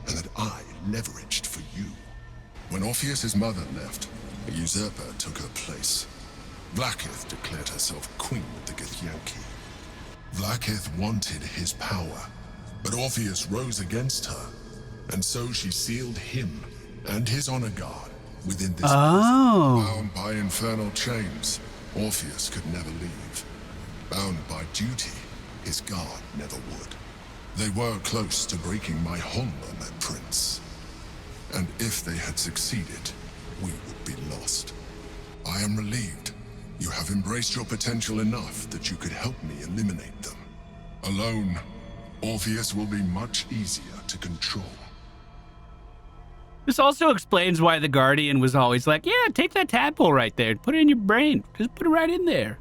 and that I leveraged for you. When Orpheus's mother left, a usurper took her place. Vlaakith declared herself queen of the Githyanki. Vlaakith wanted his power, but Orpheus rose against her, and so she sealed him and his honor guard within this prison. Bound by infernal chains, Orpheus could never leave. Bound by duty, his guard never would. They were close to breaking my hornworm at Prince. And if they had succeeded, we would be lost. I am relieved. You have embraced your potential enough that you could help me eliminate them. Alone, Orpheus will be much easier to control. This also explains why the Guardian was always like, yeah, take that tadpole right there, put it in your brain, just put it right in there.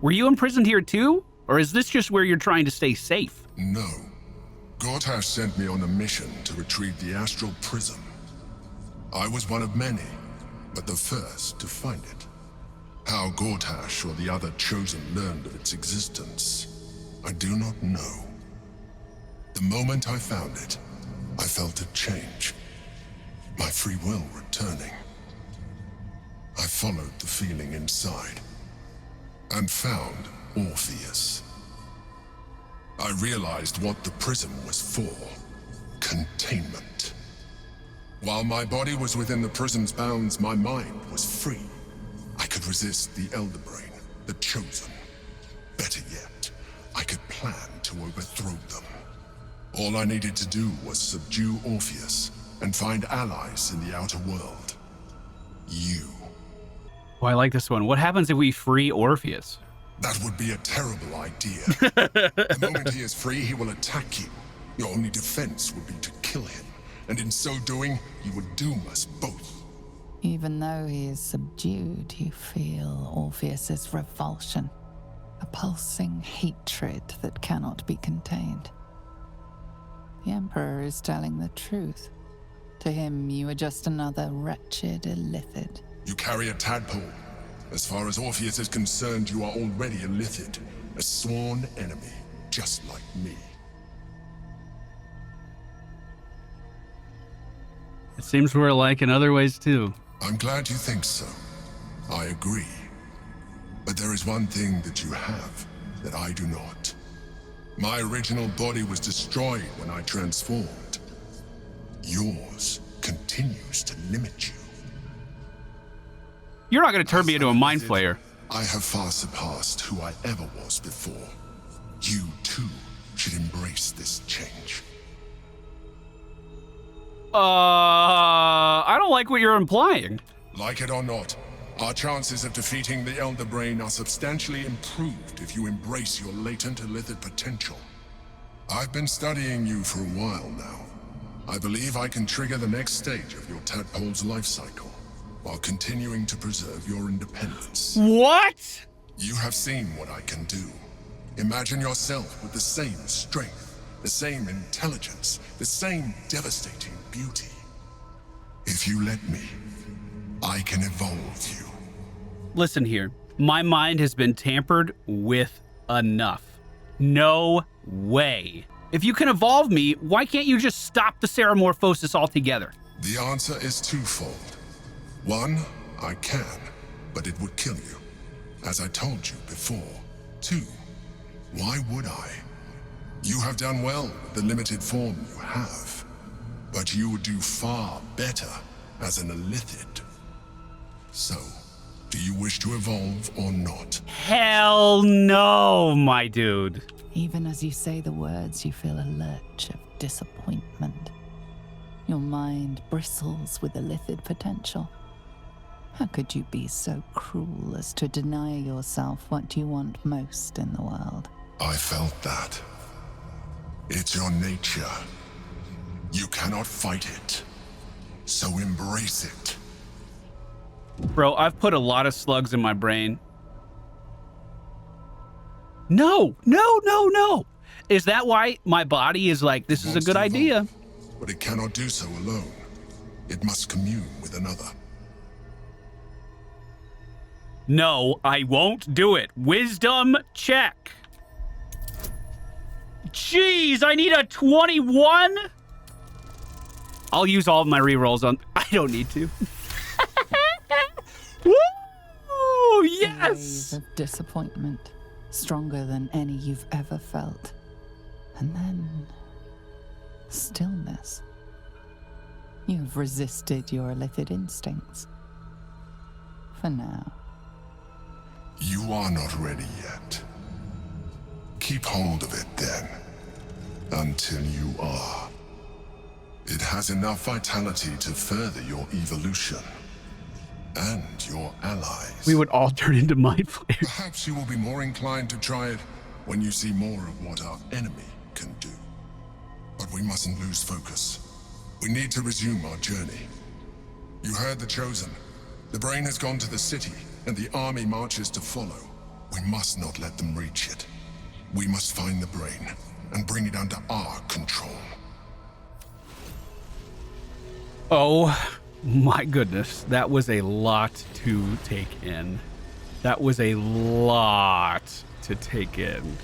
Were you imprisoned here too? Or is this just where you're trying to stay safe? No. Gortash sent me on a mission to retrieve the Astral Prism. I was one of many, but the first to find it. How Gortash or the other chosen learned of its existence, I do not know. The moment I found it, I felt a change. My free will returning. I followed the feeling inside, and found Orpheus. I realized what the prism was for. Containment. While my body was within the prism's bounds, my mind was free. I could resist the Elder Brain, the Chosen. Better yet, I could plan to overthrow them. All I needed to do was subdue Orpheus and find allies in the outer world. You. Oh, I like this one. What happens if we free Orpheus? That would be a terrible idea. The moment he is free, he will attack you. Your only defense would be to kill him, and in so doing, you would doom us both. Even though he is subdued, you feel Orpheus's revulsion, a pulsing hatred that cannot be contained. The Emperor is telling the truth. To him, you are just another wretched Illithid. You carry a tadpole. As far as Orpheus is concerned, you are already a Illithid, a sworn enemy, just like me. It seems we're alike in other ways too. I'm glad you think so. I agree. But there is one thing that you have that I do not. My original body was destroyed when I transformed. Yours continues to limit you. You're not going to turn me into a mind flayer. I have far surpassed who I ever was before. You, too, should embrace this change. I don't like what you're implying. Like it or not, Our chances of defeating the Elder Brain are substantially improved if you embrace your latent illithid potential. I've been studying you for a while now. I believe I can trigger the next stage of your tadpole's life cycle, while continuing to preserve your independence. What? You have seen what I can do. Imagine yourself with the same strength, the same intelligence, the same devastating beauty. If you let me, I can evolve you. Listen here. My mind has been tampered with enough. No way. If you can evolve me, why can't you just stop the ceramorphosis altogether? The answer is twofold. One, I can, but it would kill you, as I told you before. Two, why would I? You have done well with the limited form you have, but you would do far better as an illithid. So, do you wish to evolve or not? Hell no, my dude. Even as you say the words, you feel a lurch of disappointment. Your mind bristles with illithid potential. How could you be so cruel as to deny yourself what you want most in the world? I felt that. It's your nature. You cannot fight it. So embrace it. Bro, I've put a lot of slugs in my brain. No. Is that why my body is like, this is a good idea? But it cannot do so alone. It must commune with another. No, I won't do it. Wisdom check. Jeez, I need a 21? I'll use all of my rerolls on... I don't need to. Woo! Yes! A wave of disappointment, stronger than any you've ever felt. And then... stillness. You've resisted your illithid instincts. For now. You are not ready yet. Keep hold of it then, until you are. It has enough vitality to further your evolution, and your allies. We would all turn into mind flayers. Perhaps you will be more inclined to try it when you see more of what our enemy can do. But we mustn't lose focus. We need to resume our journey. You heard the Chosen. The Brain has gone to the city, and the army marches to follow. We must not let them reach it. We must find the Brain, and bring it under our control. Oh my goodness, that was a lot to take in. That was a lot to take in.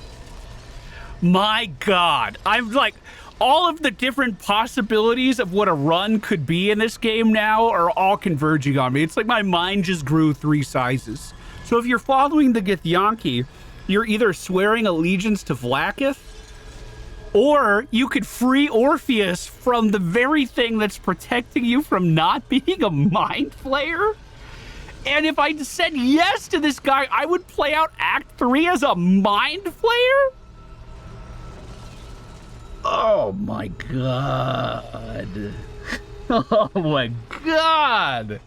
My God, I'm like, all of the different possibilities of what a run could be in this game now are all converging on me. It's like my mind just grew 3 sizes. So if you're following the Githyanki, you're either swearing allegiance to Vlaakith, or you could free Orpheus from the very thing that's protecting you from not being a mind flayer. And if I said yes to this guy, I would play out Act 3 as a mind flayer? Oh my God. Oh my God.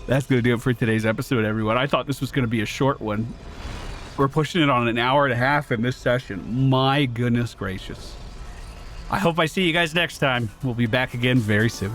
That's going to do it for today's episode, everyone. I thought this was going to be a short one. We're pushing it on an hour and a half in this session. My goodness gracious. I hope I see you guys next time. We'll be back again very soon.